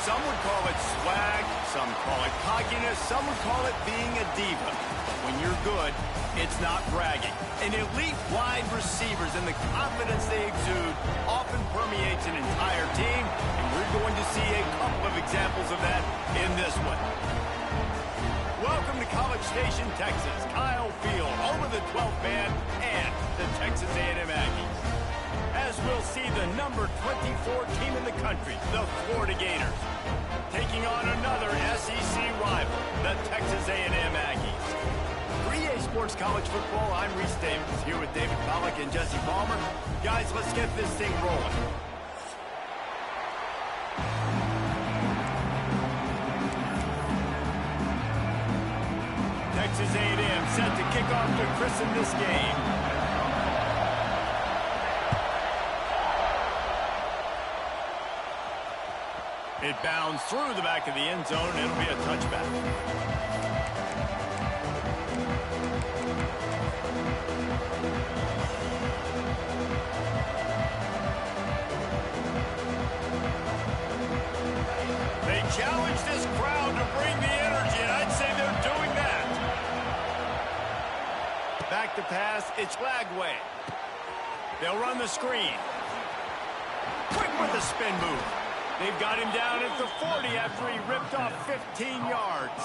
Some would call it swag, some call it cockiness, some would call it being a diva. But when you're good, it's not bragging. An elite wide receivers and the confidence they exude often permeates an entire team, and we're going to see a couple of examples of that in this one. Welcome to College Station, Texas. Kyle Field, home of the 12th man and the Texas A&M Aggies. As we'll see the number 24 team in the country, the Florida Gators, taking on another SEC rival, the Texas A&M Aggies. For EA Sports College Football, I'm Reese Davis, here with David Pollack and Jesse Palmer. Guys, let's get this thing rolling. Texas A&M set to kick off to christen this game. It bounds through the back of the end zone, and it'll be a touchback. They challenge this crowd to bring the energy, and I'd say they're doing that. Back to pass, it's Lagway. They'll run the screen. Quick with the spin move. They've got him down at the 40 after he ripped off 15 yards.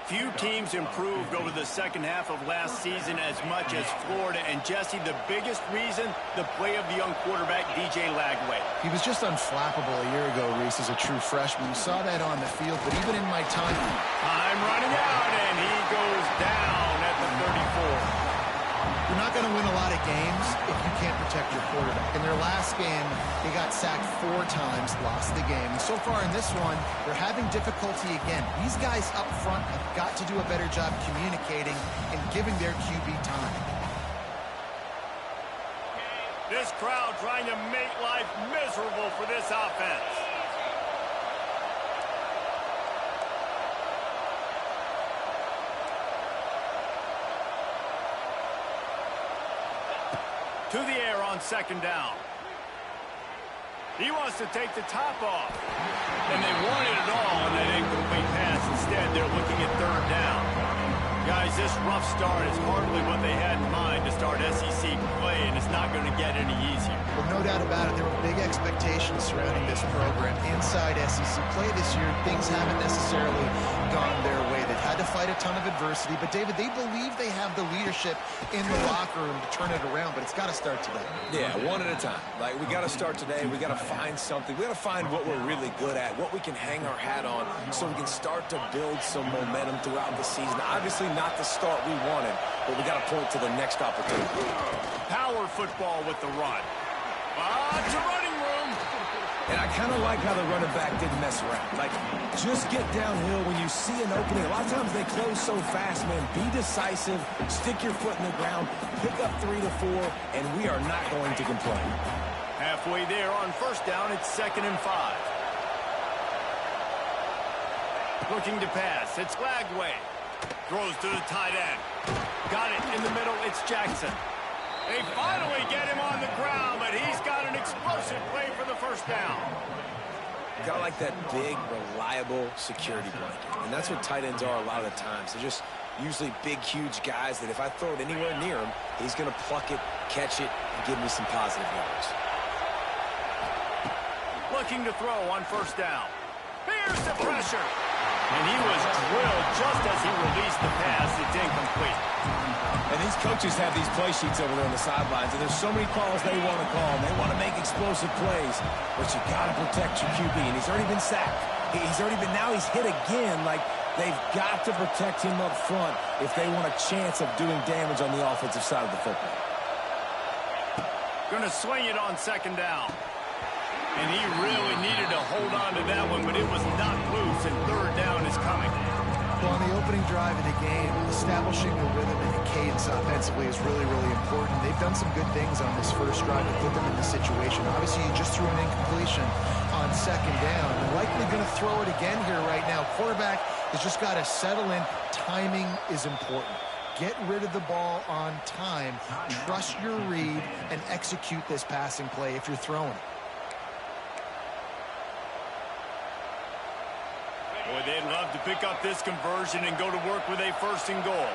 Few teams improved over the second half of last season as much as Florida. And, Jesse, the biggest reason, the play of the young quarterback, DJ Lagway. He was just unflappable a year ago, Reese, as a true freshman. You saw that on the field, but even in my time... Time running out, and he goes down at the 34. You're not going to win a lot of games if you can't protect your quarterback. In their last game, they got sacked 4 times, lost the game. And so far in this one, they're having difficulty again. These guys up front have got to do a better job communicating and giving their QB time. This crowd trying to make life miserable for this offense. To the air on second down. He wants to take the top off. And they wanted it all on that incomplete pass. Instead, they're looking at third down. Guys, this rough start is hardly what they had in mind to start SEC play, and it's not going to get any easier. Well, no doubt about it. There were big expectations surrounding this program. Inside SEC play this year, things haven't necessarily gone their way. They've had to fight a ton of adversity. But, David, they believe they have the leadership in the locker room to turn it around, but it's got to start today. Yeah, one at a time. Like, we got to start today. We got to find something. We got to find what we're really good at, what we can hang our hat on so we can start to build some momentum throughout the season. Obviously not the start we wanted, but we got to point to the next opportunity. Power football with the run. It's a running room. And I kind of like how the running back didn't mess around. Like, just get downhill when you see an opening. A lot of times they close so fast, man. Be decisive, stick your foot in the ground, pick up 3 to 4, and we are not going to complain. Halfway there on first down, it's 2nd and 5. Looking to pass, it's Lagway. Throws to the tight end. Got it in the middle, it's Jackson. They finally get him on the ground, but he's got an explosive play for the first down. You gotta like that big, reliable security blanket. And that's what tight ends are a lot of the times. They're just usually big, huge guys that if I throw it anywhere near him, he's gonna pluck it, catch it, and give me some positive yards. Looking to throw on first down. Here's the pressure. And he was drilled just as he released the pass. It's incomplete. And these coaches have these play sheets over there on the sidelines, and there's so many calls they want to call. And they want to make explosive plays, but you got to protect your QB. And he's already been sacked. Now he's hit again. Like, they've got to protect him up front if they want a chance of doing damage on the offensive side of the football. Going to swing it on second down. And he really needed to hold on to that one, but it was not loose, and third down is coming. Well, on the opening drive of the game, establishing the rhythm and the cadence offensively is really, really important. They've done some good things on this first drive to put them in this situation. Obviously, you just threw an incompletion on second down. They're likely going to throw it again here right now. Quarterback has just got to settle in. Timing is important. Get rid of the ball on time. Trust your read and execute this passing play if you're throwing it. Boy, they'd love to pick up this conversion and go to work with a 1st and goal.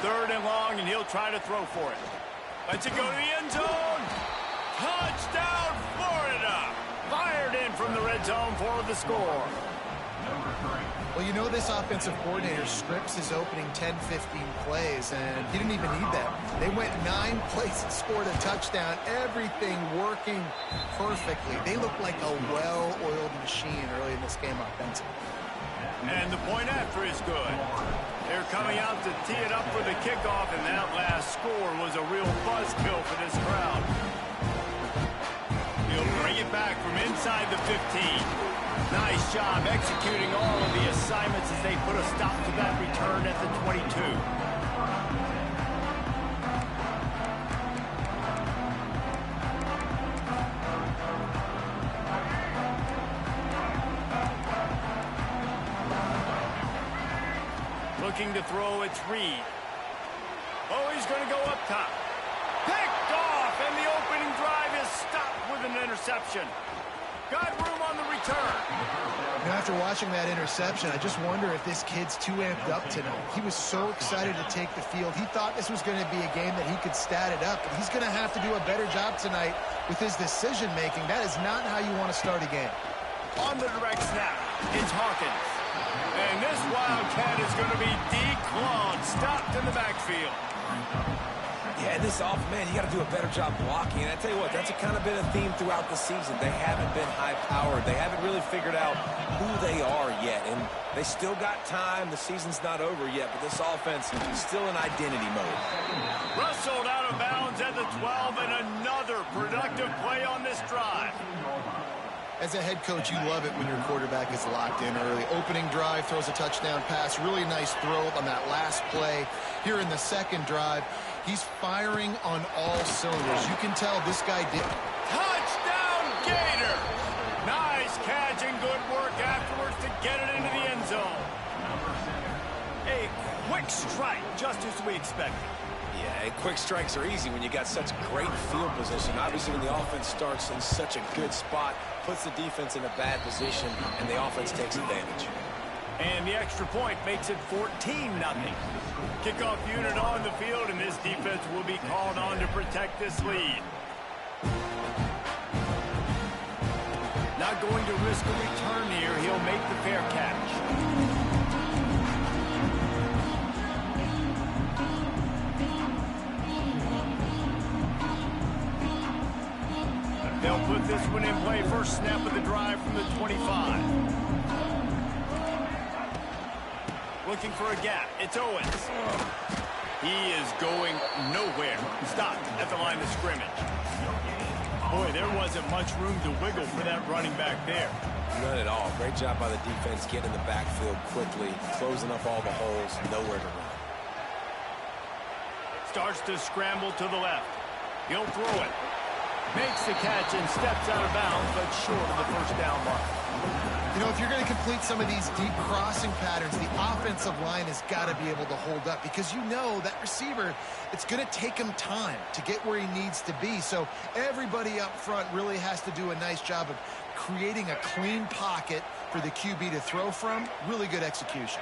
Third and long, and he'll try to throw for it. Lets it go to the end zone. Touchdown, Florida! Fired in from the red zone for the score. Well, you know this offensive coordinator scripts his opening 10, 15 plays, and he didn't even need that. They went 9 plays and scored a touchdown. Everything working perfectly. They look like a well-oiled machine early in this game offensively. And the point after is good. They're coming out to tee it up for the kickoff, and that last score was a real buzzkill for this crowd. He'll bring it back from inside the 15. Nice job executing all of the assignments as they put a stop to that return at the 22. Looking to throw, it's Reed. Oh, he's going to go up top. Picked off, and the opening drive is stopped with an interception. Got room on the return. Now, after watching that interception, I just wonder if this kid's too amped up tonight. He was so excited to take the field. He thought this was going to be a game that he could stat it up, but he's going to have to do a better job tonight with his decision-making. That is not how you want to start a game. On the direct snap, it's Hawkins. And this Wildcat is going to be declawed, stopped in the backfield. Yeah, this man, you got to do a better job blocking. And I tell you what, that's kind of been a theme throughout the season. They haven't been high-powered. They haven't really figured out who they are yet. And they still got time. The season's not over yet, but this offense is still in identity mode. Rustled out of bounds at the 12, and another productive play on this drive. As a head coach, you love it when your quarterback is locked in early. Opening drive, throws a touchdown pass. Really nice throw on that last play. Here in the second drive, he's firing on all cylinders. You can tell this guy did. Touchdown, Gator! Nice catch and good work afterwards to get it into the end zone. A quick strike, just as we expected. Yeah, and quick strikes are easy when you got such great field position. Obviously, when the offense starts in such a good spot, puts the defense in a bad position, and the offense takes advantage. And the extra point makes it 14-0. Kickoff unit on the field, and this defense will be called on to protect this lead. Not going to risk a return here. He'll make the fair catch. They'll put this one in play. First snap of the drive from the 25. Looking for a gap. It's Owens. He is going nowhere. Stopped at the line of scrimmage. Boy, there wasn't much room to wiggle for that running back there. None at all. Great job by the defense getting in the backfield quickly, closing up all the holes, nowhere to run. Starts to scramble to the left. He'll throw it. Makes the catch and steps out of bounds, but short of the first down mark. You know, if you're going to complete some of these deep crossing patterns, the offensive line has got to be able to hold up, because you know that receiver, it's going to take him time to get where he needs to be. So everybody up front really has to do a nice job of creating a clean pocket for the QB to throw from. Really good execution.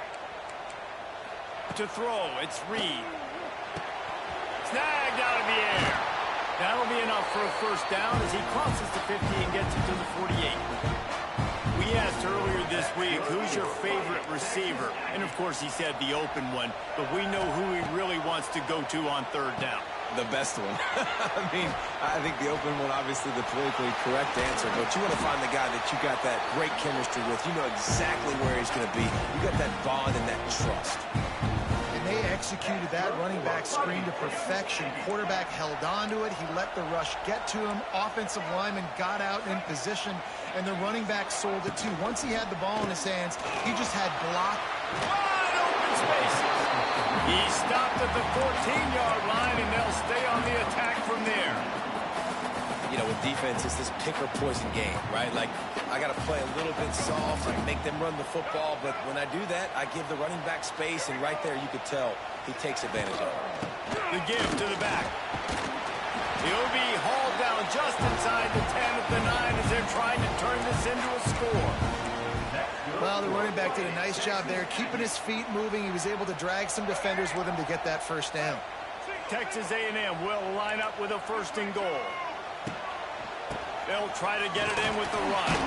To throw, it's Reed. Snagged out of the air. That'll be enough for a first down as he crosses the 50 and gets it to the 48. We asked earlier this week, who's your favorite receiver? And, of course, he said the open one, but we know who he really wants to go to on third down. The best one. I think the open one, obviously the politically correct answer, but you want to find the guy that you got that great chemistry with. You know exactly where he's going to be. You got that bond and that trust. They executed that running back screen to perfection. Quarterback held on to it. He let the rush get to him. Offensive lineman got out in position, and the running back sold it too. Once he had the ball in his hands, he just had block. Wide open spaces. He stopped at the 14-yard line, and they'll stay on the attack from there. You know, with defense, it's this pick-or-poison game, right? Like, I got to play a little bit soft and make them run the football, but when I do that, I give the running back space, and right there you could tell he takes advantage of it. The give to the back. He'll be hauled down just inside the 10 at the 9 as they're trying to turn this into a score. Well, the running back did a nice job there, keeping his feet moving. He was able to drag some defenders with him to get that first down. Texas A&M will line up with a 1st and goal. They'll try to get it in with the run.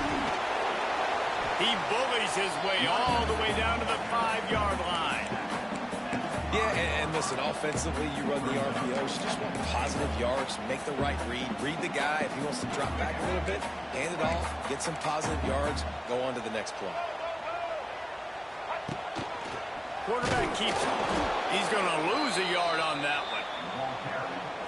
He bullies his way all the way down to the 5-yard line. Yeah, and listen, offensively, you run the RPOs. You just want positive yards, make the right read the guy. If he wants to drop back a little bit, hand it off, get some positive yards, go on to the next play. Quarterback keeps it. He's going to lose a yard on that one.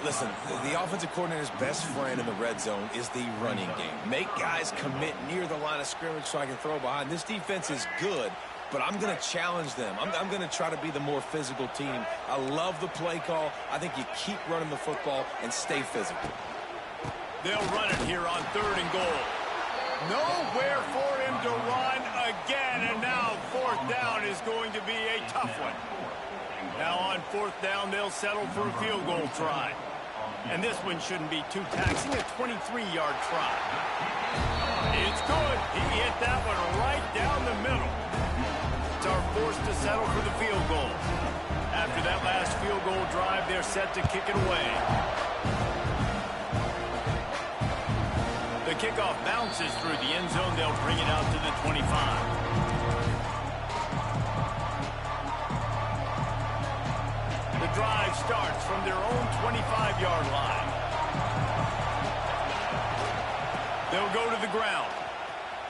Listen, the offensive coordinator's best friend in the red zone is the running game. Make guys commit near the line of scrimmage so I can throw behind. This defense is good, but I'm going to challenge them. I'm going to try to be the more physical team. I love the play call. I think you keep running the football and stay physical. They'll run it here on 3rd and goal. Nowhere for him to run again, and now 4th down is going to be a tough one. Now on 4th down, they'll settle for a field goal try. And this one shouldn't be too taxing, a 23-yard try. It's good. He hit that one right down the middle. Are forced to settle for the field goal. After that last field goal drive, they're set to kick it away. The kickoff bounces through the end zone. They'll bring it out to the 25. The drive starts from their own 25-yard line. They'll go to the ground.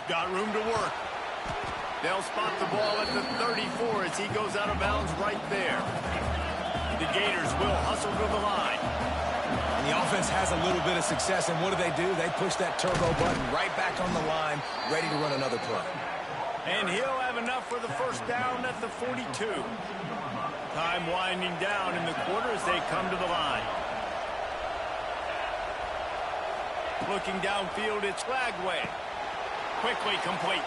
Got room to work. They'll spot the ball at the 34 as he goes out of bounds right there. The Gators will hustle to the line. And the offense has a little bit of success, and what do? They push that turbo button right back on the line, ready to run another play. And he'll have enough for the 1st down at the 42. Time winding down in the quarter as they come to the line. Looking downfield, it's Lagway. Quickly complete.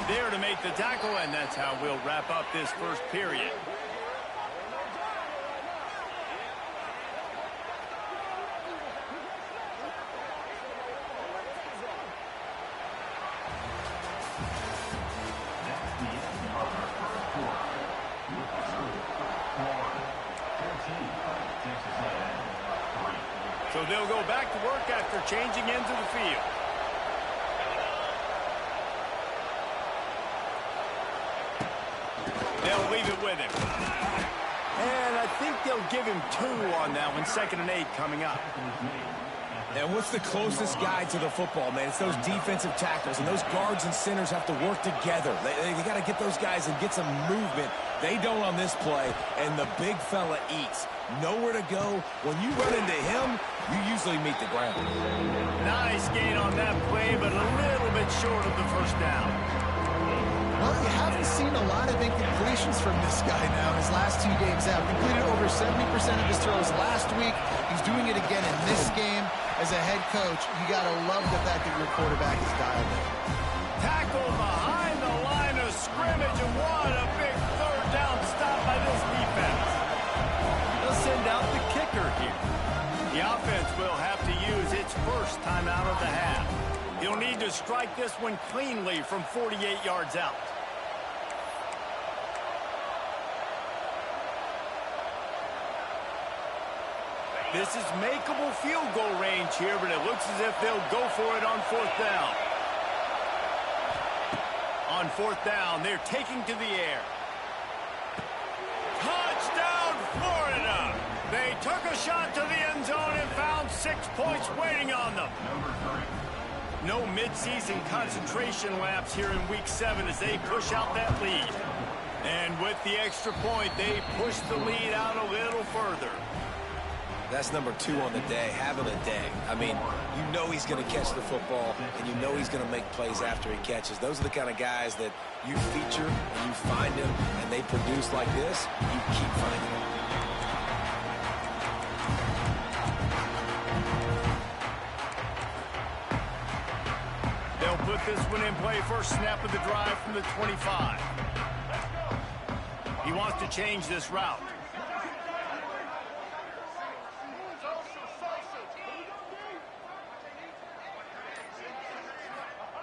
There to make the tackle, and that's how we'll wrap up this 1st period. So they'll go back to work after changing into the field. They'll leave it with him. And I think they'll give him 2 on that one. 2nd and 8 coming up. And what's the closest guy to the football, man? It's those defensive tackles, and those guards and centers have to work together. They got to get those guys and get some movement. They don't on this play, and the big fella eats. Nowhere to go. When you run into him, you usually meet the ground. Nice gain on that play, but a little bit short of the 1st down. Well, you haven't seen a lot of incompletions from this guy now his last 2 games out. Completed over 70% of his throws last week. He's doing it again in this game. As a head coach, you got to love the fact that your quarterback is dialed in. Tackle behind the line of scrimmage, and what a big 3rd down stop by this defense. They'll send out the kicker here. The offense will have to use its 1st time out of the half. He'll need to strike this one cleanly from 48 yards out. This is makeable field goal range here, but it looks as if they'll go for it on 4th down. On 4th down, they're taking to the air. Touchdown, Florida! They took a shot to the end zone and found 6 points waiting on them. No midseason concentration laps here in Week 7 as they push out that lead. And with the extra point, they push the lead out a little further. That's number 2 on the day, having a day. I mean, you know he's going to catch the football, and you know he's going to make plays after he catches. Those are the kind of guys that you feature, and you find them, and they produce like this, you keep finding them. They'll put this one in play first snap of the drive from the 25. He wants to change this route.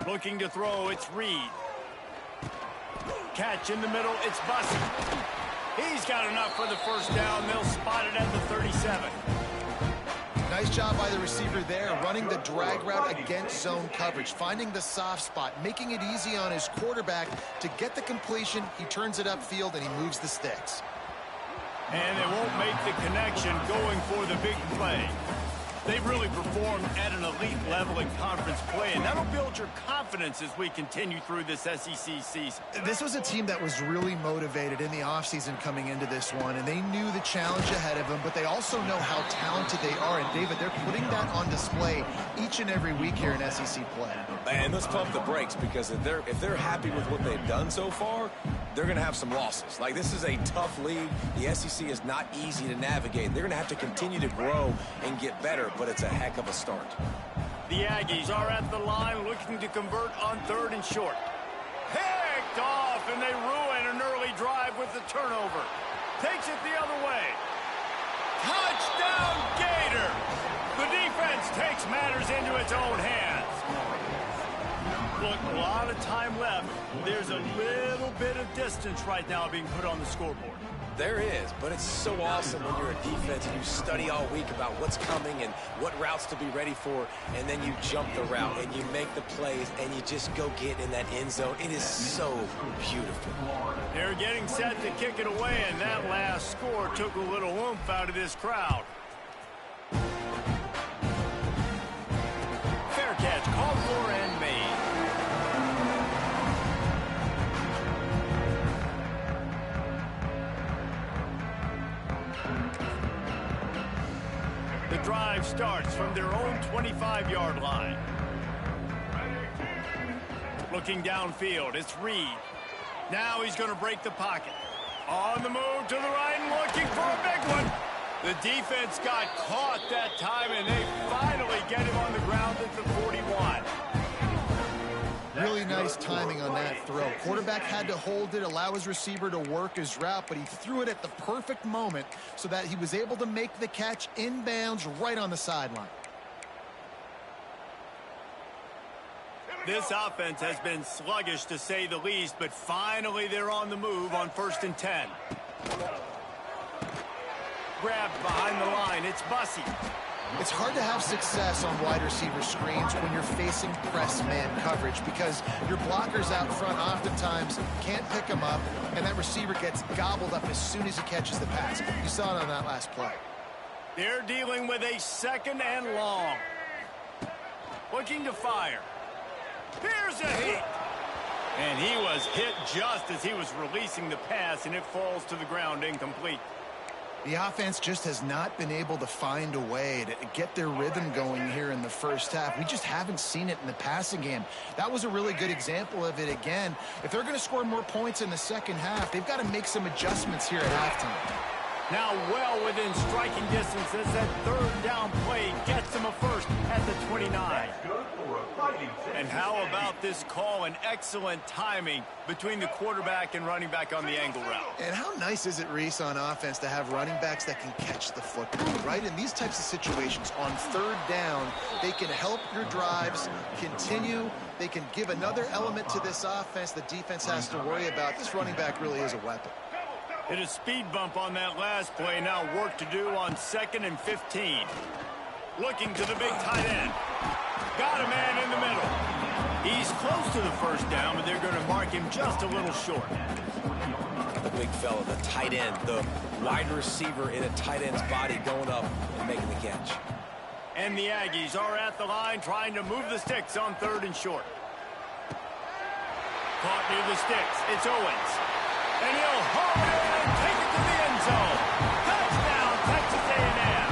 Looking to throw, it's Reed. Catch in the middle, it's Bussey. He's got enough for the first down. They'll spot it at the 37. Nice job by the receiver there, running the drag route against zone coverage, finding the soft spot, making it easy on his quarterback to get the completion. He turns it upfield, and he moves the sticks. And they won't make the connection going for the big play. They've really performed at an elite level in conference play, and that'll build your confidence as we continue through this SEC season. This was a team that was really motivated in the offseason coming into this one, and they knew the challenge ahead of them, but they also know how talented they are. And, David, they're putting that on display each and every week here in SEC play. And let's pump the brakes, because if they're happy with what they've done so far, they're going to have some losses. Like, this is a tough league. The SEC is not easy to navigate. They're going to have to continue to grow and get better, but it's a heck of a start. The Aggies are at the line looking to convert on 3rd and short. Picked off, and they ruin an early drive with the turnover. Takes it the other way. Touchdown, Gator! The defense takes matters into its own hands. Look, a lot of time left. There's a little bit of distance right now being put on the scoreboard. There is, but it's so awesome when you're a defense and you study all week about what's coming and what routes to be ready for, and then you jump the route and you make the plays and you just go get in that end zone. It is so beautiful. They're getting set to kick it away, and that last score took a little oomph out of this crowd. Fair catch, called for and made. The drive starts from their own 25-yard line. Looking downfield, it's Reed. Now he's going to break the pocket. On the move to the right and looking for a big one. The defense got caught that time, and they finally get him on the ground at the 41. Really nice timing on that throw. Quarterback had to hold it, allow his receiver to work his route, but he threw it at the perfect moment so that he was able to make the catch inbounds right on the sideline. This offense has been sluggish, to say the least, but finally they're on the move on 1st and 10. Grabbed behind the line, it's Bussey. It's hard to have success on wide receiver screens when you're facing press man coverage, because your blockers out front oftentimes can't pick them up, and that receiver gets gobbled up as soon as he catches the pass. You saw it on that last play. They're dealing with a 2nd and long. Looking to fire. Here's a hit. And he was hit just as he was releasing the pass, and it falls to the ground incomplete. The offense just has not been able to find a way to get their rhythm going here in the first half. We just haven't seen it in the passing game. That was a really good example of it again. If they're going to score more points in the second half, they've got to make some adjustments here at halftime. Now well within striking distance as that 3rd down play gets them a first at the 29. And how about this call and excellent timing between the quarterback and running back on the angle route. And how nice is it, Reese, on offense to have running backs that can catch the football, right? In these types of situations, on 3rd down, they can help your drives continue. They can give another element to this offense the defense has to worry about. This running back really is a weapon. Hit a speed bump on that last play. Now work to do on 2nd and 15. Looking to the big tight end. Got a man in the middle. He's close to the first down, but they're going to mark him just a little short. The big fella, the tight end, the wide receiver in a tight end's body going up and making the catch. And the Aggies are at the line trying to move the sticks on 3rd and short. Caught near the sticks. It's Owens. And he'll hold it and take it to the end zone. Touchdown, Texas A&M.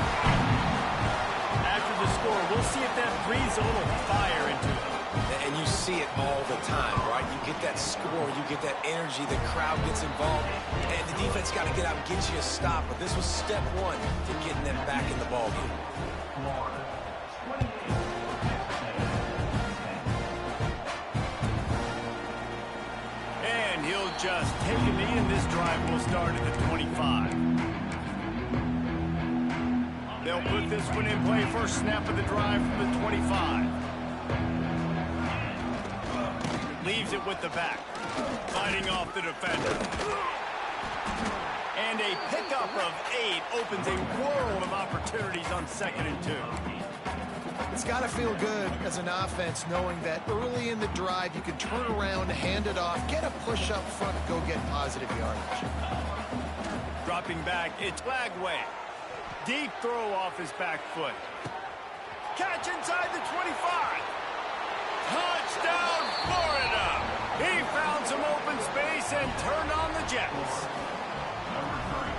After the score, we'll see if that breathes a little fire into it. And you see it all the time, right? You get that score, you get that energy, the crowd gets involved, and the defense got to get out and get you a stop. But this was step 1 to getting them back in the ballgame. And he'll just take a knee, and this drive will start at the 25. They'll put this one in play. First snap of the drive from the 25. receives it with the back. Fighting off the defender. And a pickup of 8 opens a world of opportunities on 2nd and 2. It's got to feel good as an offense knowing that early in the drive you can turn around, hand it off, get a push up front, go get positive yardage. Dropping back, it's Lagway. Deep throw off his back foot. Catch inside the 25. Touchdown, Florida! He found some open space and turned on the Jets.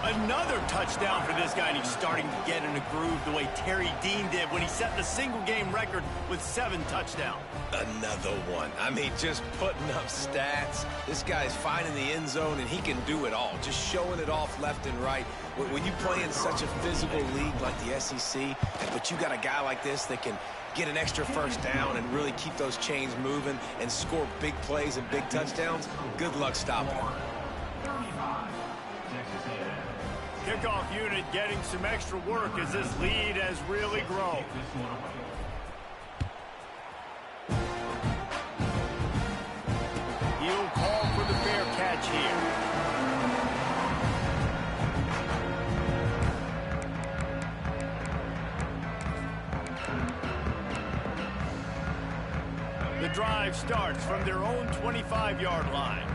Another touchdown for this guy, and he's starting to get in a groove the way Terry Dean did when he set the single-game record with 7 touchdowns. Another one. I mean, just putting up stats. This guy's finding the end zone, and he can do it all. Just showing it off left and right. When you play in such a physical league like the SEC, but you got a guy like this that can get an extra first down and really keep those chains moving and score big plays and big touchdowns, good luck stopping him. Kickoff unit getting some extra work as this lead has really grown. He'll call for the fair catch here. The drive starts from their own 25-yard line.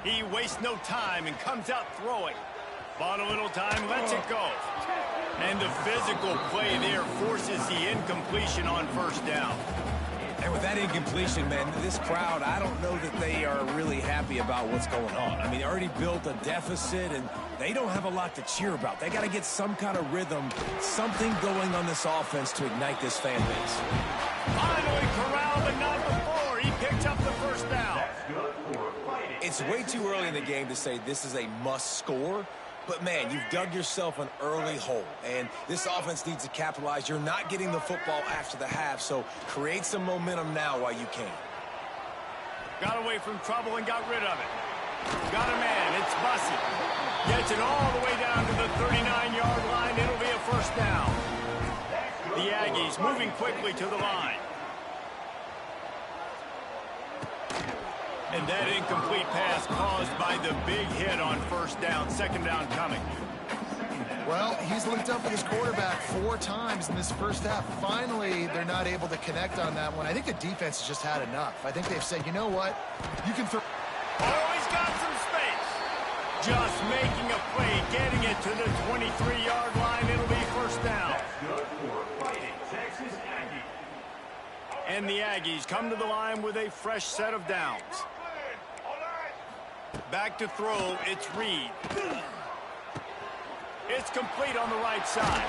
He wastes no time and comes out throwing. Bought a little time, lets it go. And the physical play there forces the incompletion on first down. And with that incompletion, man, this crowd, I don't know that they are really happy about what's going on. I mean, they already built a deficit, and they don't have a lot to cheer about. They got to get some kind of rhythm, something going on this offense to ignite this fan base. Finally corralled, but not before. He picked up the first down. It's way too early in the game to say this is a must score, but man, you've dug yourself an early hole, and this offense needs to capitalize. You're not getting the football after the half, so create some momentum now while you can. Got away from trouble and got rid of it. Got a man, it's Bussey. Gets it all the way down to the 39-yard line. It'll be a first down. The Aggies moving quickly to the line. And that incomplete pass caused by the big hit on first down. 2nd down coming. Well, he's linked up with his quarterback 4 times in this first half. Finally, they're not able to connect on that one. I think the defense has just had enough. I think they've said, you know what? You can throw. Oh, he's got some space. Just making a play, getting it to the 23-yard line. It'll be first down. And the Aggies come to the line with a fresh set of downs. Back to throw, it's Reed. It's complete on the right side.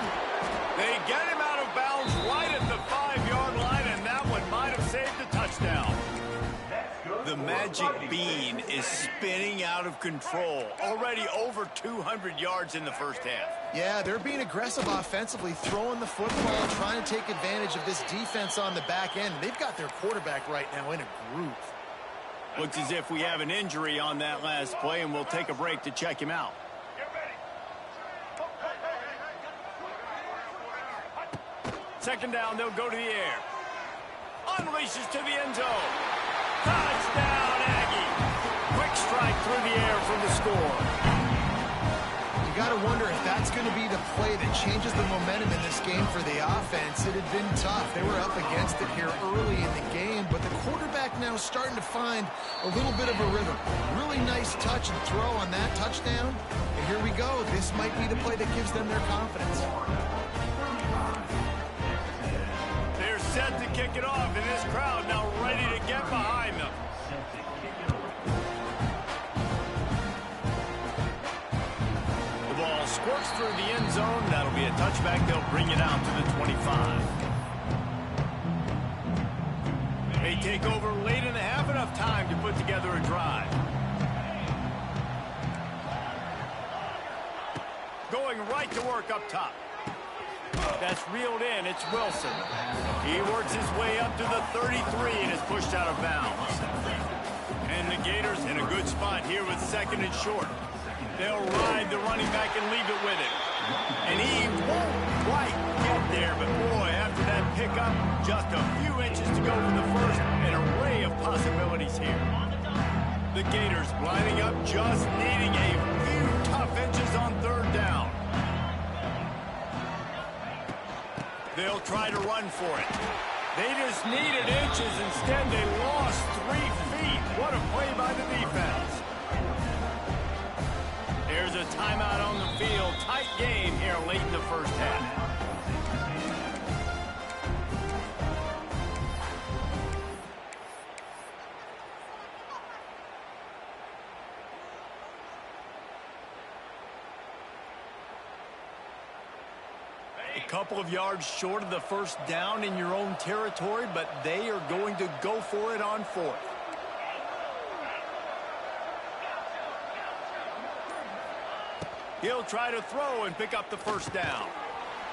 They get him out of bounds right at the 5-yard line, and that one might have saved a touchdown. The magic bean is spinning out of control. Already over 200 yards in the first half. Yeah, they're being aggressive offensively, throwing the football, trying to take advantage of this defense on the back end. They've got their quarterback right now in a groove. Looks as if we have an injury on that last play, and we'll take a break to check him out. Second down, they'll go to the air. Unleashes to the end zone. Touchdown, Aggie. Quick strike through the air for the score. You got to wonder if that's going to be the play that changes the momentum in this game for the offense. It had been tough. They were up against it here early in the game, but the quarterback now starting to find a little bit of a rhythm. Really nice touch and throw on that touchdown. And here we go. This might be the play that gives them their confidence. They're set to kick it off, and this crowd now ready to get behind them. The ball squirts through the end zone. That'll be a touchback. They'll bring it out to the 25. They take over late in the half, enough time to put together a drive. Going right to work up top. That's reeled in. It's Wilson. He works his way up to the 33 and is pushed out of bounds. And the Gators in a good spot here with 2nd and short. They'll ride the running back and leave it with him. And he won't quite get there, but boy, after that pickup, just a few inches to go for the first, and a possibilities here. The Gators lining up, just needing a few tough inches on third down. They'll try to run for it. They just needed inches. Instead, they lost 3 feet. What a play by the defense. There's a timeout on the field. Tight game here late in the first half. A couple of yards short of the first down in your own territory, but they are going to go for it on fourth. He'll try to throw and pick up the first down.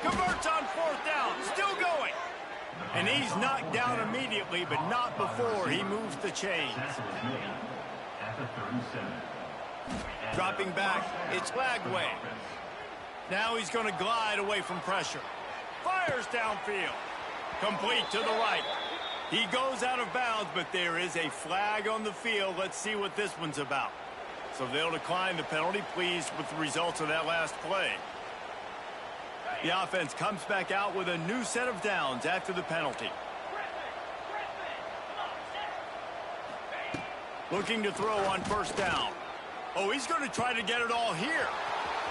Converts on fourth down, still going. And he's knocked down immediately, but not before he moves the chains. Dropping back, it's Lagway. Now he's going to glide away from pressure. Fires downfield. Complete to the right. He goes out of bounds, but there is a flag on the field. Let's see what this one's about. So they'll decline the penalty, pleased with the results of that last play. The offense comes back out with a new set of downs after the penalty. Looking to throw on first down. Oh, he's going to try to get it all here.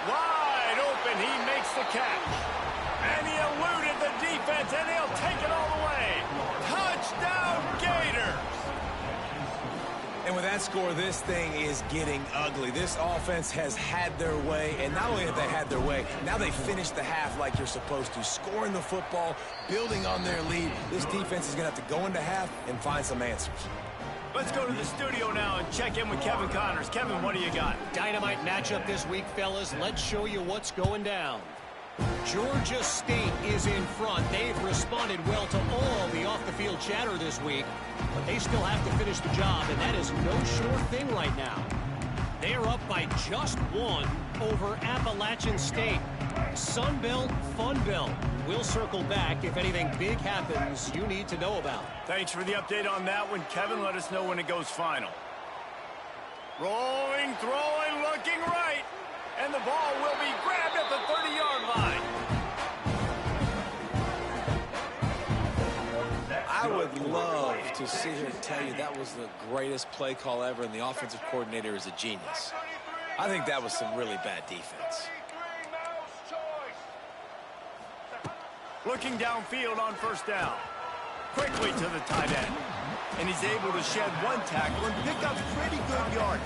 Wide open, he makes the catch. And he eluded the defense, and he'll take it all the way. Touchdown, Gators! And with that score, this thing is getting ugly. This offense has had their way, and not only have they had their way, now they finished the half like you're supposed to, scoring the football, building on their lead. This defense is going to have to go into half and find some answers. Let's go to the studio now and check in with Kevin Connors. Kevin, what do you got? Dynamite matchup this week, fellas. Let's show you what's going down. Georgia State is in front. They've responded well to all the off-the-field chatter this week, but they still have to finish the job, and that is no short thing right now. They are up by just 1 over Appalachian State. Sun Belt, Fun Belt. We'll circle back if anything big happens you need to know about. Thanks for the update on that one, Kevin. Let us know when it goes final. Rolling, throwing, looking right. And the ball will be grabbed at the 30-yard line. I would love to sit here and tell you that was the greatest play call ever, and the offensive coordinator is a genius. I think that was some really bad defense. Looking downfield on first down. Quickly to the tight end. And he's able to shed 1 tackle and pick up pretty good yardage.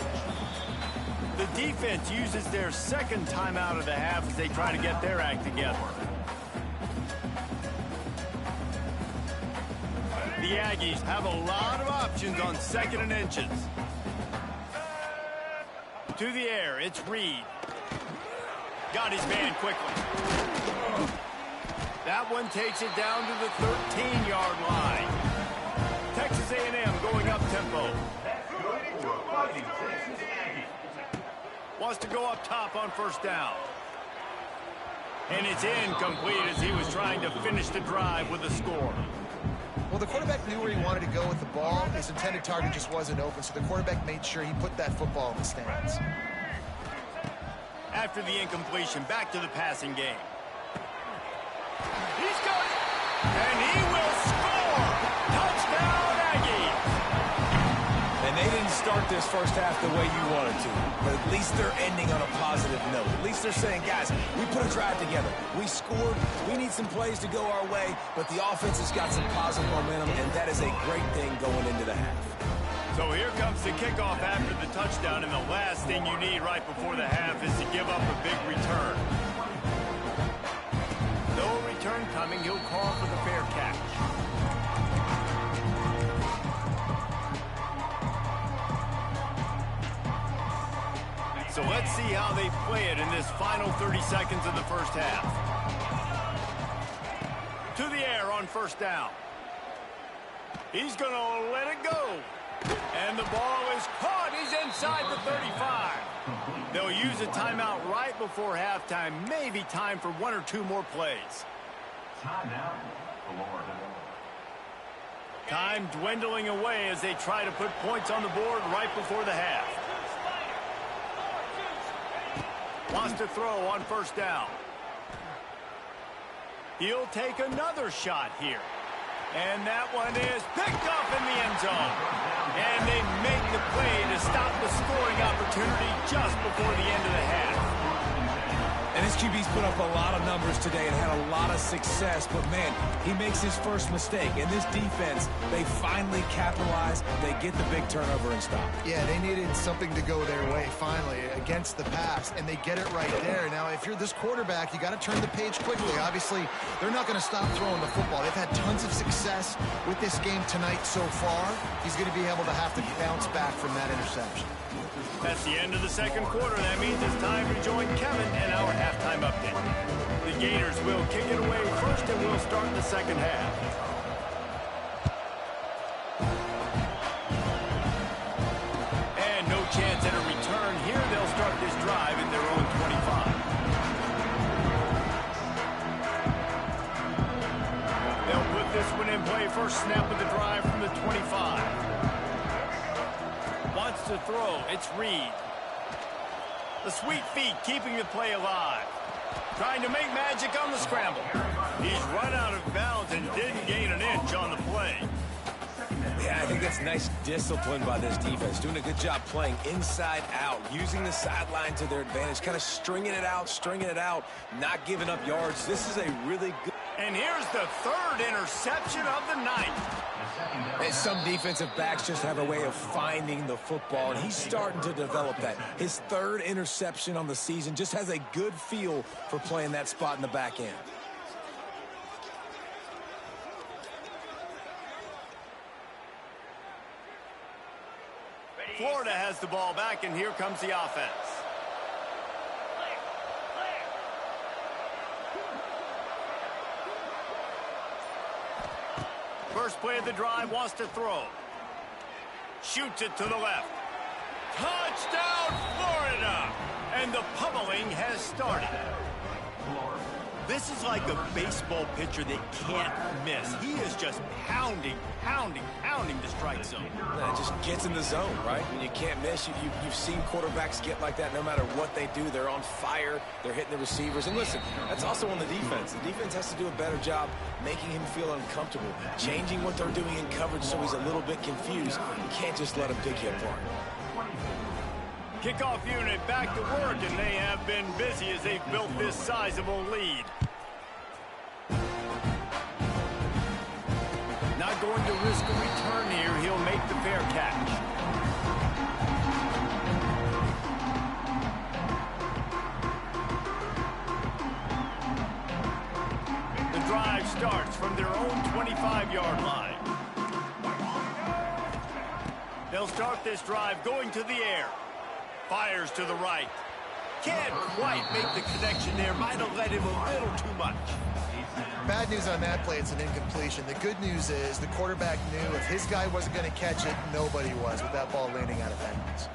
The defense uses their second timeout of the half as they try to get their act together. The Aggies have a lot of options on 2nd and inches. To the air, it's Reed. Got his man quickly. That one takes it down to the 13-yard line. Texas A&M going up tempo. Wants to go up top on first down. And it's incomplete as he was trying to finish the drive with a score. Well, the quarterback knew where he wanted to go with the ball. His intended target just wasn't open, so the quarterback made sure he put that football in the stands. After the incompletion, back to the passing game. He's got it, and he will score! Touchdown, Aggies! And they didn't start this first half the way you wanted to, but at least they're ending on a positive note. At least they're saying, guys, we put a drive together. We scored. We need some plays to go our way, but the offense has got some positive momentum, and that is a great thing going into the half. So here comes the kickoff after the touchdown, and the last thing you need right before the half is to give up a big return. No return coming. He'll call for the fair catch. So let's see how they play it in this final 30 seconds of the first half. To the air on first down. He's going to let it go. And the ball is caught. He's inside the 35. They'll use a timeout right before halftime. Maybe time for 1 or 2 more plays. Time dwindling away as they try to put points on the board right before the half. Wants to throw on first down. He'll take another shot here. And that one is picked up in the end zone. And they make the play to stop the scoring opportunity just before the end of the half. And his QB's put up a lot of numbers today and had a lot of success. But, man, he makes his first mistake. And this defense, they finally capitalize. They get the big turnover and stop. Yeah, they needed something to go their way, finally, against the pass. And they get it right there. Now, if you're this quarterback, you got to turn the page quickly. Obviously, they're not going to stop throwing the football. They've had tons of success with this game tonight so far. He's going to be able to have to bounce back from that interception. That's the end of the second quarter. That means it's time to join Kevin and our halftime update. The Gators will kick it away first, and we'll start the second half. And no chance at a return here. They'll start this drive in their own 25. They'll put this one in play. First snap of the drive from the 25. Wants to throw. It's Reed. The sweet feet keeping the play alive. Trying to make magic on the scramble. He's run out of bounds and didn't gain an inch on the play. Yeah, I think that's nice discipline by this defense. Doing a good job playing inside out, using the sideline to their advantage, kind of stringing it out, not giving up yards. This is a really good... And here's the third interception of the night. And some defensive backs just have a way of finding the football, and he's starting to develop that. His third interception on the season, just has a good feel for playing that spot in the back end. Florida has the ball back, and here comes the offense. First play of the drive, wants to throw. Shoots it to the left. Touchdown, Florida! And the pummeling has started. This is like a baseball pitcher that can't miss. He is just pounding the strike zone. It just gets in the zone, right? When you can't miss, you've seen quarterbacks get like that no matter what they do. They're on fire. They're hitting the receivers. And listen, that's also on the defense. The defense has to do a better job making him feel uncomfortable, changing what they're doing in coverage so he's a little bit confused. You can't just let him pick you apart. Kickoff unit back to work, and they have been busy as they've built this sizable lead. Not going to risk a return here. He'll make the fair catch. The drive starts from their own 25-yard line. They'll start this drive going to the air. Fires to the right. Can't quite make the connection there. Might have led him a little too much. Bad news on that play, it's an incompletion. The good news is the quarterback knew if his guy wasn't going to catch it, nobody was with that ball landing out of bounds.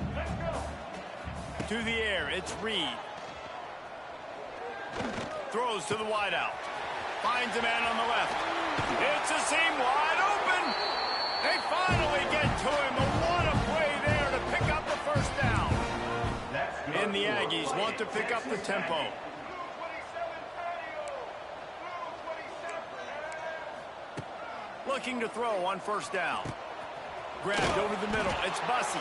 To the air, it's Reed. Throws to the wideout. Finds a man on the left. It's a seam wide open. They finally get to him. What a play there to pick up the first down. And the Aggies want to pick up the tempo. Looking to throw on first down. Grabbed over the middle. It's Bussey.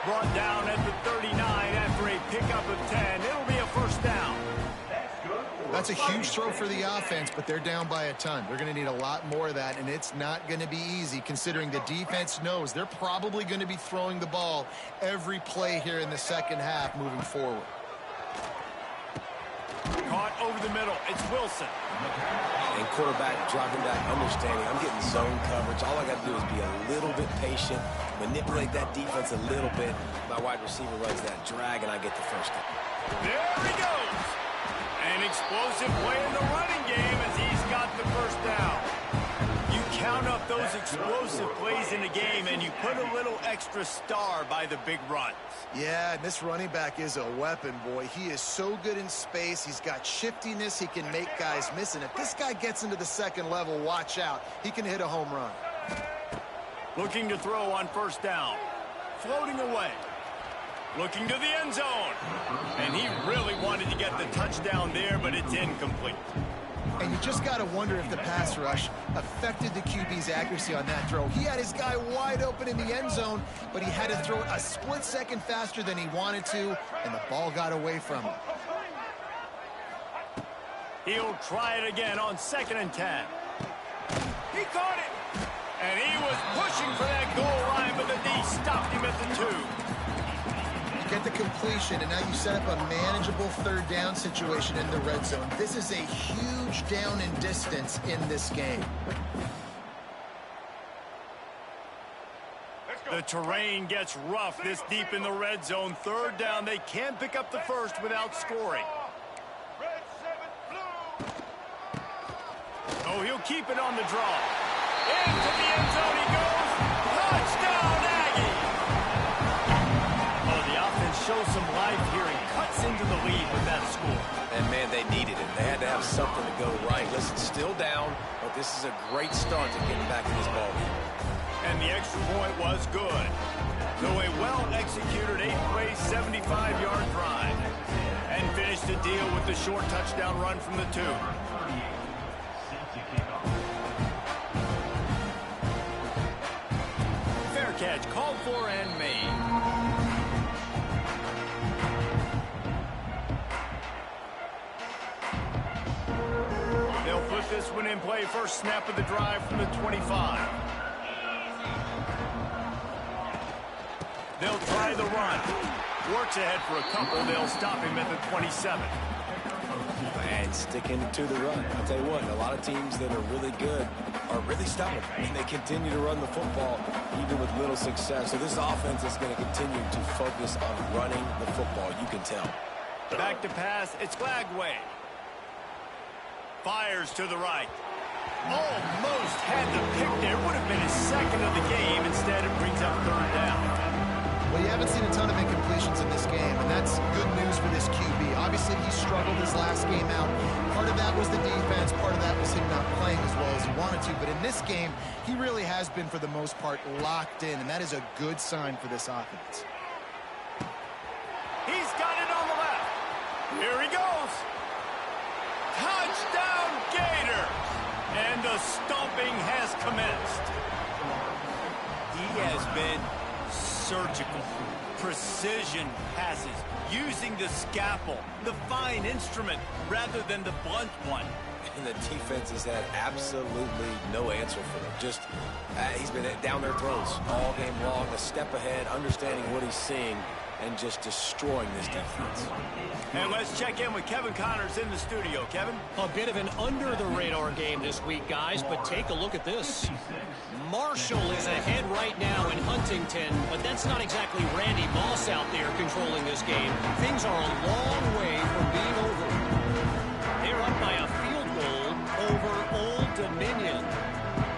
Brought down at the 39 after a pickup of 10. It'll be a first down. That's a huge throw for the offense, but they're down by a ton. They're going to need a lot more of that, and it's not going to be easy considering the defense knows they're probably going to be throwing the ball every play here in the second half moving forward. Caught over the middle. It's Wilson. And quarterback dropping back, understanding I'm getting zone coverage. All I got to do is be a little bit patient, manipulate that defense a little bit. My wide receiver runs that drag, and I get the first down. There he goes. An explosive play in the running game as he's got the first down. You count up those explosive plays in a game, and you put a little extra star by the big runs. Yeah, and this running back is a weapon, boy. He is so good in space. He's got shiftiness. He can make guys miss. And if this guy gets into the second level, watch out. He can hit a home run. Looking to throw on first down. Floating away. Looking to the end zone. And he really wanted to get the touchdown there, but it's incomplete. And you just got to wonder if the pass rush affected the QB's accuracy on that throw. He had his guy wide open in the end zone, but he had to throw it a split second faster than he wanted to, and the ball got away from him. He'll try it again on 2nd and 10. He caught it. And he was pushing for that goal line, but the D stopped him at the 2. Get the completion, and now you set up a manageable 3rd down situation in the red zone. This is a huge down in distance in this game. The terrain gets rough this deep in the red zone. 3rd down, they can't pick up the first without scoring. Oh, he'll keep it on the draw. Into the end zone he goes. Touchdown, Aggie! Oh, the offense shows some life here and cuts into the lead with that score. And, man, they needed it. They had to have something to go right. Listen, still down, but this is a great start to getting back in this ballgame. And the extra point was good. So a well-executed 8-play, 75-yard drive. And finished the deal with the short touchdown run from the 2. Fair catch called for and made. They'll put this one in play. First snap of the drive from the 25. They'll try the run. Works ahead for a couple. They'll stop him at the 27. And sticking to the run. I'll tell you what, a lot of teams that are really good are really stubborn. And they continue to run the football even with little success. So this offense is going to continue to focus on running the football. You can tell. Back to pass. It's Glagway. Fires to the right. Almost had the pick there. Would have been his 2nd of the game. Instead, it brings up 3rd down. Well, you haven't seen a ton of incompletions in this game, and that's good news for this QB. Obviously, he struggled his last game out. Part of that was the defense. Part of that was him not playing as well as he wanted to. But in this game, he really has been, for the most part, locked in, and that is a good sign for this offense. He's got it on the left. Here he goes. Touchdown, Gators! And the stomping has commenced. He has been surgical, precision passes, using the scalpel, the fine instrument, rather than the blunt one. And the defense has had absolutely no answer for them. Just, he's been down their throats all game long, a step ahead, understanding what he's seeing, and just destroying this defense. And let's check in with Kevin Connors in the studio. Kevin? A bit of an under-the-radar game this week, guys, but take a look at this. Marshall is ahead right now in Huntington, but that's not exactly Randy Moss out there controlling this game. Things are a long way from being over. They're up by a field goal over Old Dominion.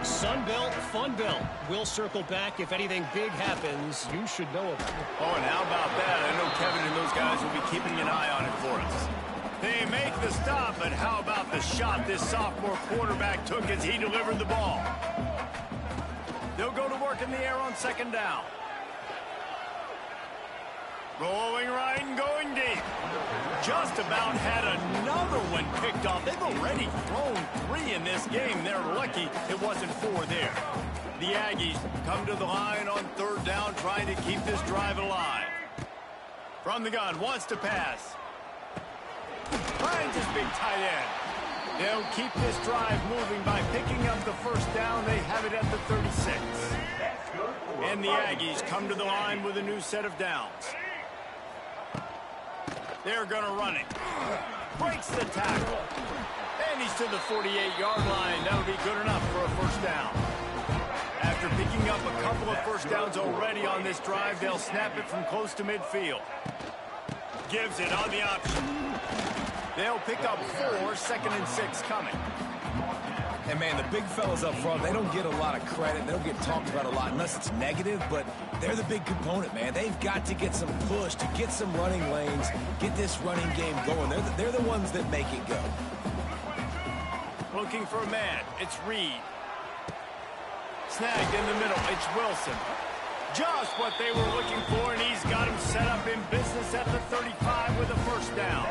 Sunbelt, Funbelt. We'll circle back if anything big happens. You should know about it. Oh, and how about that? I know Kevin and those guys will be keeping an eye on it for us. They make the stop, but how about the shot this sophomore quarterback took as he delivered the ball? They'll go to work in the air on 2nd down. Rolling right and going deep. Just about had another one picked off. They've already thrown 3 in this game. They're lucky it wasn't 4 there. The Aggies come to the line on 3rd down, trying to keep this drive alive. From the gun, wants to pass. Finds his big tight end. They'll keep this drive moving by picking up the first down. They have it at the 36. And the Aggies come to the line with a new set of downs. They're going to run it. Breaks the tackle. And he's to the 48-yard line. That'll be good enough for a first down. After picking up a couple of first downs already on this drive, they'll snap it from close to midfield. Gives it on the option. They'll pick up 4, 2nd and 6 coming. And, man, the big fellas up front, they don't get a lot of credit. They don't get talked about a lot unless it's negative, but they're the big component, man. They've got to get some push, to get some running lanes, get this running game going. They're the ones that make it go. Looking for a man. It's Reed. Snagged in the middle. It's Wilson. Just what they were looking for, and he's got him set up in business at the 35 with a first down.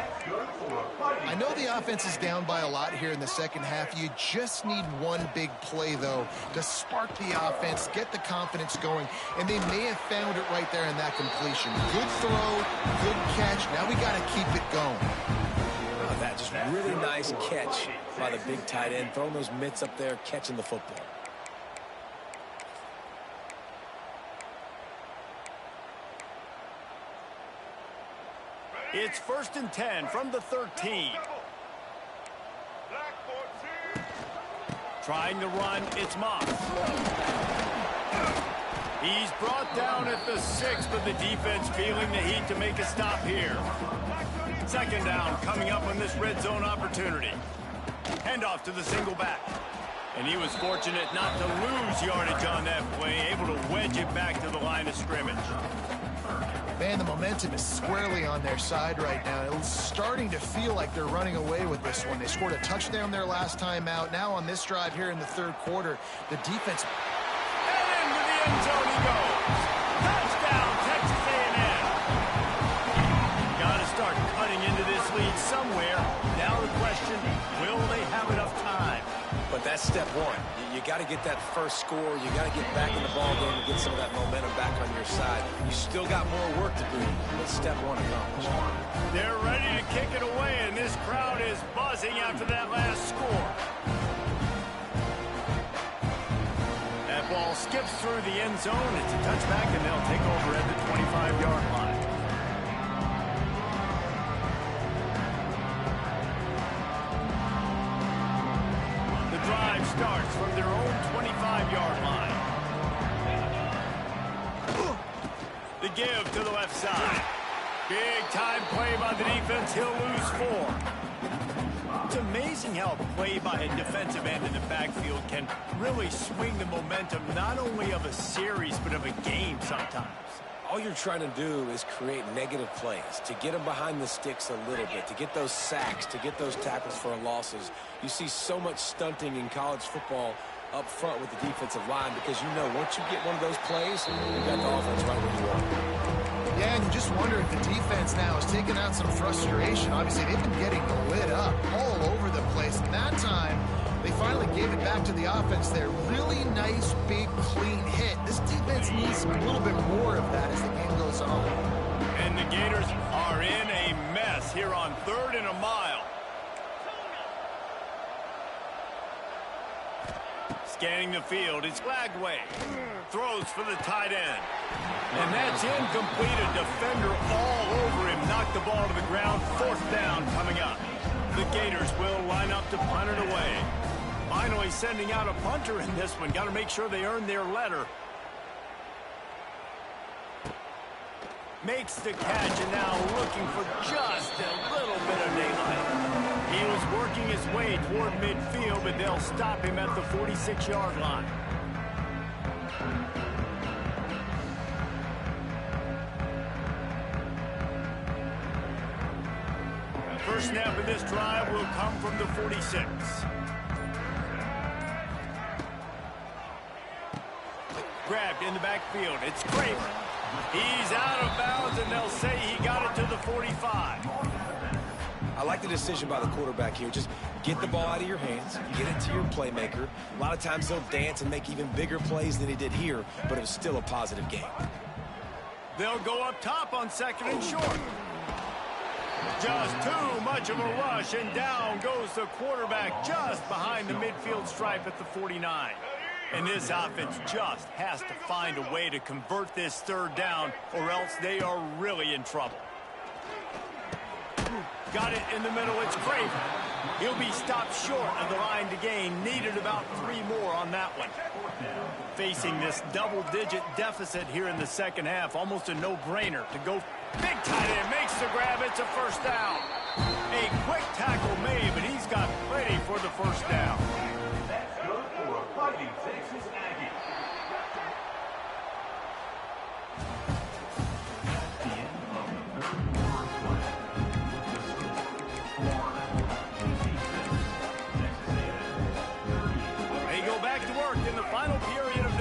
I know the offense is down by a lot here in the second half. You just need one big play, though, to spark the offense, get the confidence going, and they may have found it right there in that completion. Good throw, good catch. Now we got to keep it going. Oh, that just really nice catch by the big tight end, throwing those mitts up there, catching the football. It's 1st and 10 from the 13. Trying to run, it's Moss. He's brought down at the 6, but the defense feeling the heat to make a stop here. Second down coming up on this red zone opportunity. Handoff to the single back. And he was fortunate not to lose yardage on that play, able to wedge it back to the line of scrimmage. Man, the momentum is squarely on their side right now. It's starting to feel like they're running away with this one. They scored a touchdown their last time out. Now on this drive here in the third quarter, the defense... And into the end zone he goes. Touchdown, Texas A&M. Got to start cutting into this lead somewhere. Now the question, will they have enough time? But that's step one. You got to get that first score. You got to get back in the ball game and get some of that momentum back on your side. You still got more work to do, but step one accomplished. They're ready to kick it away, and this crowd is buzzing after that last score. That ball skips through the end zone. It's a touchback, and they'll take over at the 25-yard line. Drive starts from their own 25-yard line. The give to the left side. Big time play by the defense. He'll lose 4. It's amazing how a play by a defensive end in the backfield can really swing the momentum not only of a series but of a game sometimes. All you're trying to do is create negative plays, to get them behind the sticks a little bit, to get those sacks, to get those tackles for losses. You see so much stunting in college football up front with the defensive line because you know once you get one of those plays, you've got the offense right where you want. Yeah, and you just wonder if the defense now is taking out some frustration. Obviously, they've been getting lit up all over the place. And that time, they finally gave it back to the offense there. Really nice, big, clean hit. This defense needs a little bit more of that as the game goes on. And the Gators are in a mess here on 3rd and a mile. Scanning the field, it's Lagway. Throws for the tight end. And that's incomplete. A defender all over him. Knocked the ball to the ground. 4th down coming up. The Gators will line up to punt it away. Finally sending out a punter in this one. Got to make sure they earn their letter. Makes the catch and now looking for just a little bit of daylight. He was working his way toward midfield, but they'll stop him at the 46-yard line. First snap of this drive will come from the 46. Grabbed in the backfield. It's Craver. He's out of bounds, and they'll say he got it to the 45. I like the decision by the quarterback here. Just get the ball out of your hands, get it to your playmaker. A lot of times he'll dance and make even bigger plays than he did here, but it was still a positive game. They'll go up top on 2nd and short. Just too much of a rush, and down goes the quarterback just behind the midfield stripe at the 49. And this offense just has to find a way to convert this 3rd down, or else they are really in trouble. Got it in the middle. It's Craven. He'll be stopped short of the line to gain. Needed about 3 more on that one. Facing this double-digit deficit here in the second half, almost a no-brainer to go. Big tight end makes the grab. It's a 1st down. A quick tackle made, but he's got plenty for the 1st down. That's good for a Fighting Texas Aggie. They go back to work in the final period of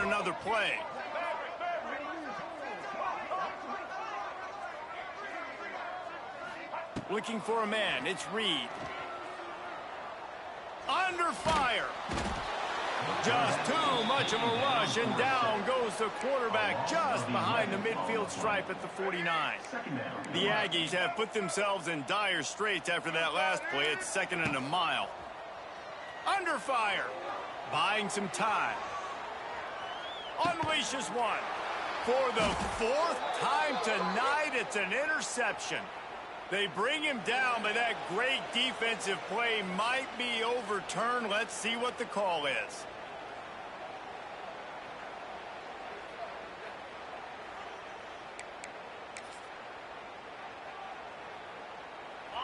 another play. Looking for a man. It's Reed. Under fire. Just too much of a rush, and down goes the quarterback just behind the midfield stripe at the 49. The Aggies have put themselves in dire straits after that last play. It's 2nd and a mile. Under fire. Buying some time. Unleashes one. For the 4th time tonight, it's an interception. They bring him down, but that great defensive play might be overturned. Let's see what the call is.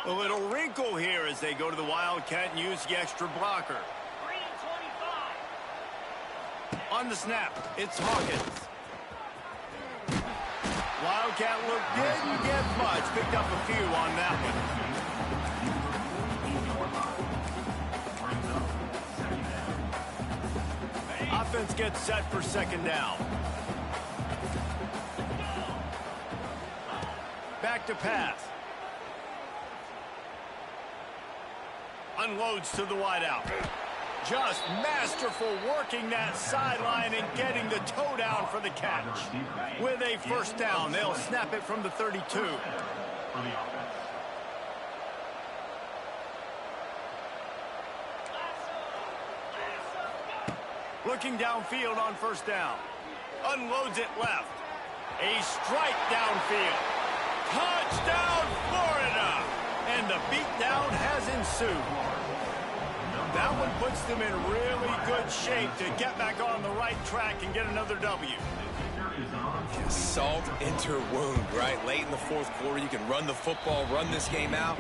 A little wrinkle here as they go to the Wildcat and use the extra blocker. On the snap, it's Hawkins. Wildcat look didn't get much. Picked up a few on that one. Offense gets set for 2nd down. Back to pass. Unloads to the wideout. Just masterful working that sideline and getting the toe down for the catch. With a 1st down, they'll snap it from the 32. Looking downfield on 1st down. Unloads it left. A strike downfield. Touchdown, Florida! And the beatdown has ensued. That one puts them in really good shape to get back on the right track and get another W. Salt into her wound, right? Late in the 4th quarter, you can run the football, run this game out.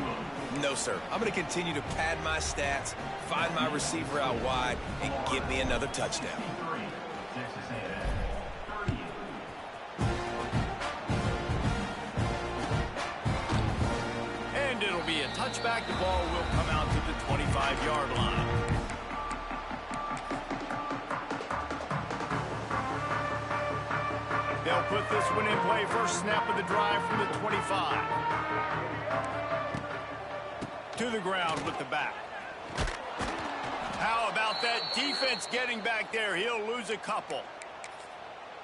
No, sir. I'm going to continue to pad my stats, find my receiver out wide, and give me another touchdown. And it'll be a touchback. The ball will come out to the 25-yard line. They'll put this one in play. First snap of the drive from the 25. To the ground with the back. How about that defense getting back there? He'll lose a couple.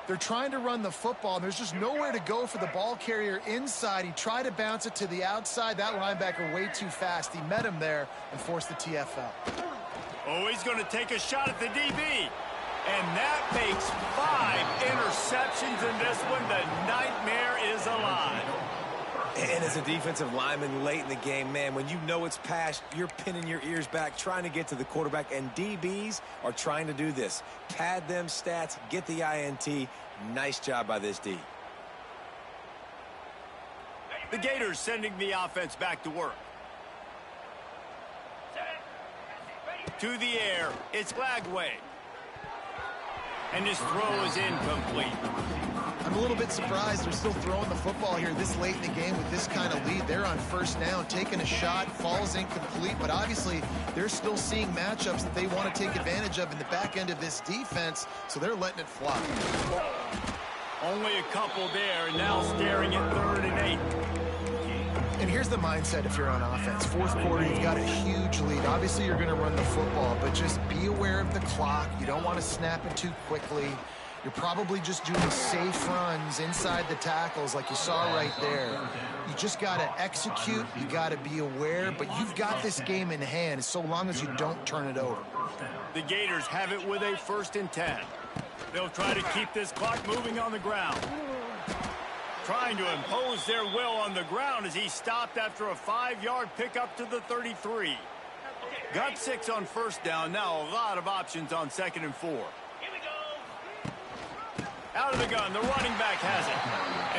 They're trying to run the football, and there's just nowhere to go for the ball carrier inside. He tried to bounce it to the outside. That linebacker way too fast. He met him there and forced the TFL. Oh, he's going to take a shot at the DB. And that makes 5 interceptions in this one. The nightmare is alive. And as a defensive lineman late in the game, man, when you know it's past, you're pinning your ears back, trying to get to the quarterback, and DBs are trying to do this. Pad them stats, get the INT. Nice job by this D. The Gators sending the offense back to work. To the air, it's Lagway. And his throw is incomplete. I'm a little bit surprised they're still throwing the football here this late in the game with this kind of lead. They're on 1st down, taking a shot, falls incomplete, but obviously they're still seeing matchups that they want to take advantage of in the back end of this defense, so they're letting it fly. Only a couple there, and now staring at 3rd and 8. And here's the mindset if you're on offense. 4th quarter, you've got a huge lead. Obviously, you're going to run the football, but just be aware of the clock. You don't want to snap it too quickly. You're probably just doing safe runs inside the tackles like you saw right there. You just got to execute. You got to be aware, but you've got this game in hand so long as you don't turn it over. The Gators have it with a 1st and 10. They'll try to keep this clock moving on the ground. Trying to impose their will on the ground as he stopped after a 5-yard pickup to the 33. Got 6 on 1st down. Now a lot of options on 2nd and 4. Out of the gun, the running back has it.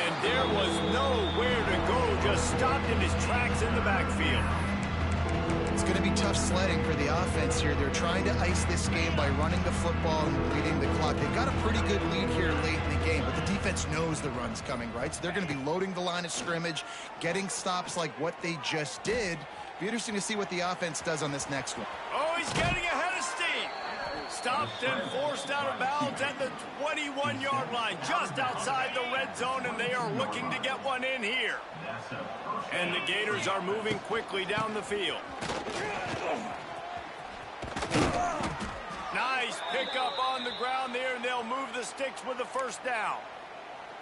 And there was nowhere to go, just stopped in his tracks in the backfield. It's going to be tough sledding for the offense here. They're trying to ice this game by running the football and bleeding the clock. They've got a pretty good lead here late in the game, but the defense knows the run's coming, right? So they're going to be loading the line of scrimmage, getting stops like what they just did. Be interesting to see what the offense does on this next one. Oh, he's getting ahead of steam. stopped and forced out of bounds at the 21-yard line, just outside the red zone, and they are looking to get one in here. And the Gators are moving quickly down the field. Nice pickup on the ground there, and they'll move the sticks with the first down.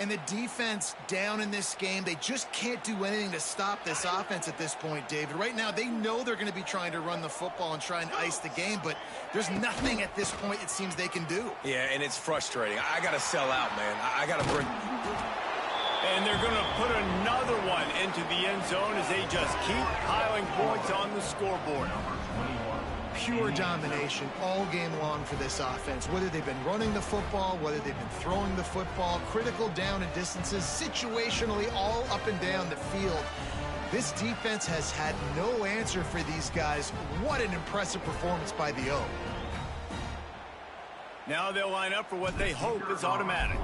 And the defense down in this game, they just can't do anything to stop this offense at this point, David. Right now, they know they're going to be trying to run the football and try and ice the game, but there's nothing at this point it seems they can do. Yeah, and it's frustrating. I got to sell out, man. I got to bring... And they're going to put another one into the end zone as they just keep piling points on the scoreboard. Pure domination all game long for this offense. Whether they've been running the football, whether they've been throwing the football, critical down and distances, situationally all up and down the field. This defense has had no answer for these guys. What an impressive performance by the O. Now they'll line up for what they hope is automatic.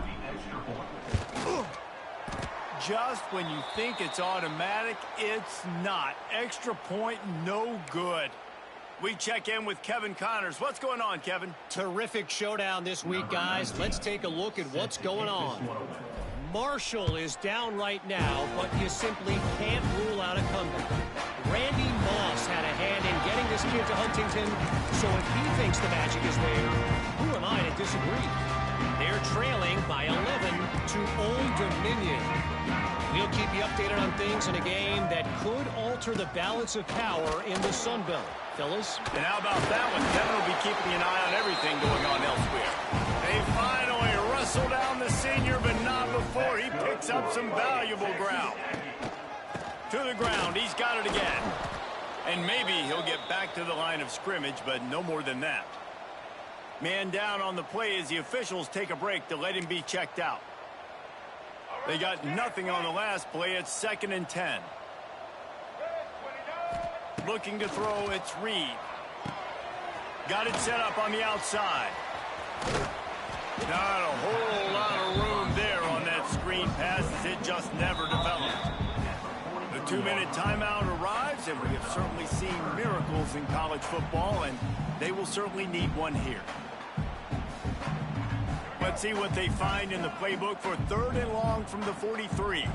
Just when you think it's automatic, it's not. Extra point, no good. We check in with Kevin Connors. What's going on, Kevin? Terrific showdown this week, guys. Let's take a look at what's going on. Marshall is down right now, but you simply can't rule out a comeback. Randy Moss had a hand in getting this kid to Huntington, so if he thinks the magic is there, who am I to disagree? They're trailing by 11 to Old Dominion. We'll keep you updated on things in a game that could alter the balance of power in the Sun Belt. Fellas? And how about that one? Kevin will be keeping an eye on everything going on elsewhere. They finally wrestle down the senior, but not before he picks up some valuable ground. To the ground, he's got it again. And maybe he'll get back to the line of scrimmage, but no more than that. Man down on the play as the officials take a break to let him be checked out. They got nothing on the last play. It's 2nd and 10. Looking to throw, it's Reed. Got it set up on the outside. Not a whole lot of room there on that screen pass as it just never developed. The 2-minute timeout arrives, and we have certainly seen miracles in college football, and they will certainly need one here. Let's see what they find in the playbook for 3rd and long from the 43.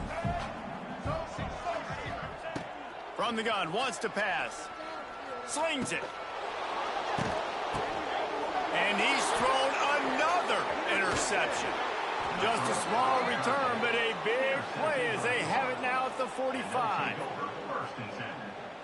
From the gun, wants to pass. Slings it. And he's thrown another interception. Just a small return, but a big play as they have it now at the 45.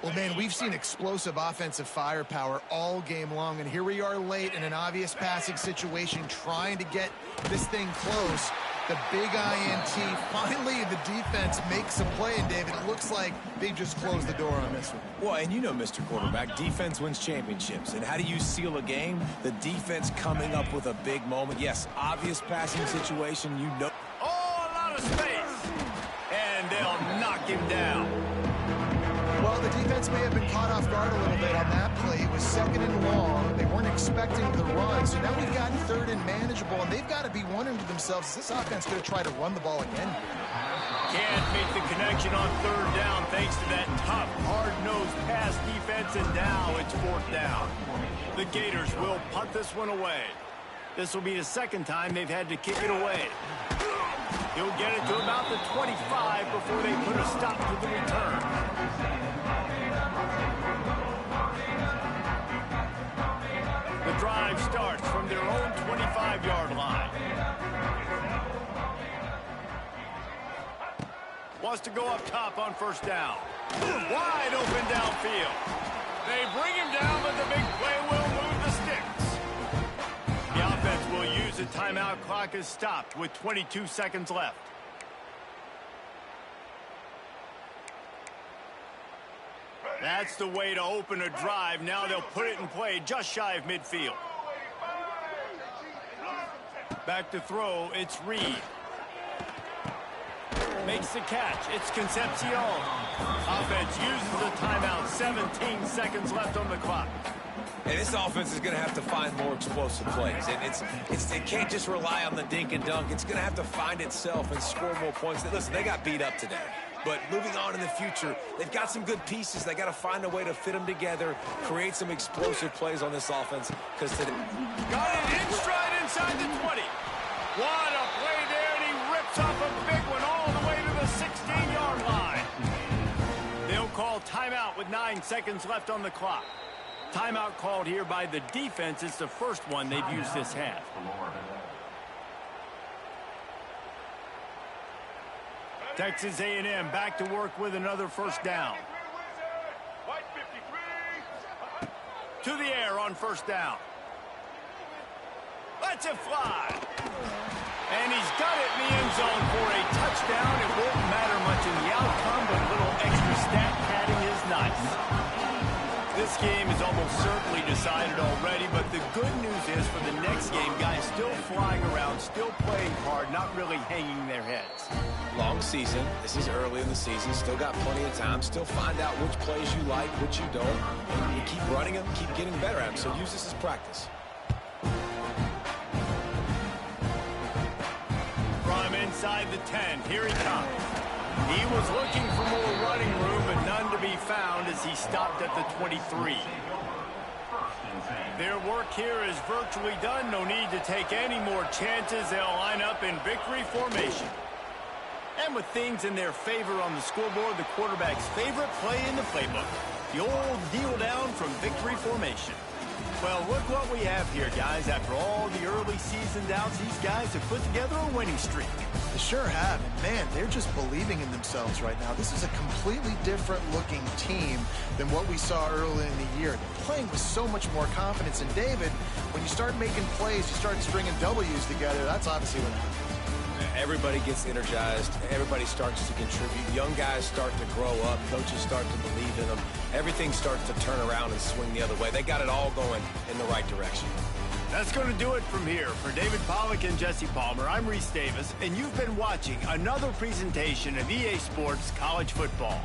Well, man, we've seen explosive offensive firepower all game long, and here we are late in an obvious passing situation trying to get this thing close. The big INT, finally the defense makes a play, and David, it looks like they just closed the door on this one. Well, and you know, Mr. Quarterback, defense wins championships. And how do you seal a game? The defense coming up with a big moment. Yes, obvious passing situation, you know. Oh, a lot of space. And they'll knock him down. Well, the defense may have been caught off guard a little bit on that play. It was 2nd and long. They weren't expecting the run, so now we've got 3rd and manageable, and they've got to be wondering to themselves, is this offense going to try to run the ball again? Can't make the connection on 3rd down thanks to that tough, hard-nosed pass defense, and now it's 4th down. The Gators will punt this one away. This will be the 2nd time they've had to kick it away. He'll get it to about the 25 before they put a stop to the return. The drive starts from their own 25-yard line. Wants to go up top on 1st down. Wide open downfield. They bring him down, but the big play will move the sticks. The offense will use the timeout. Clock is stopped with 22 seconds left. That's the way to open a drive. Now they'll put it in play just shy of midfield. Back to throw, it's Reed. Makes the catch, it's Concepcion. Offense uses the timeout, 17 seconds left on the clock. And this offense is going to have to find more explosive plays. And it can't just rely on the dink and dunk. It's going to have to find itself and score more points. Listen, they got beat up today. But moving on in the future, they've got some good pieces. They got to find a way to fit them together, create some explosive plays on this offense. Because today, got it in stride inside the 20. What a play there, and he rips off a big one all the way to the 16-yard line. They'll call timeout with 9 seconds left on the clock. Timeout called here by the defense. It's the first one they've used this half. Texas A&M back to work with another first down. To the air on first down. Lets it fly. And he's got it in the end zone for a touchdown. It won't matter much in the outcome, but a little extra stat padding is nice. This game is almost certainly decided already, but the good news is for the next game, guys still flying around, still playing hard, not really hanging their heads. long season. This is early in the season. Still got plenty of time. Still find out which plays you like, which you don't. And you keep running them, keep getting better at them. So use this as practice. From inside the 10, here he comes. He was looking for more running room, but none to be found as he stopped at the 23. Their work here is virtually done. No need to take any more chances. They'll line up in victory formation. And with things in their favor on the scoreboard, the quarterback's favorite play in the playbook. The old kneel down from victory formation. Well, look what we have here, guys. After all the early season doubts, these guys have put together a winning streak. They sure have, and man, they're just believing in themselves right now. This is a completely different looking team than what we saw early in the year. They're playing with so much more confidence. And David, when you start making plays, you start stringing W's together, that's obviously what happens. Everybody gets energized. Everybody starts to contribute. Young guys start to grow up. Coaches start to believe in them. Everything starts to turn around and swing the other way. They got it all going in the right direction. That's going to do it from here. For David Pollack and Jesse Palmer, I'm Reese Davis, and you've been watching another presentation of EA Sports College Football.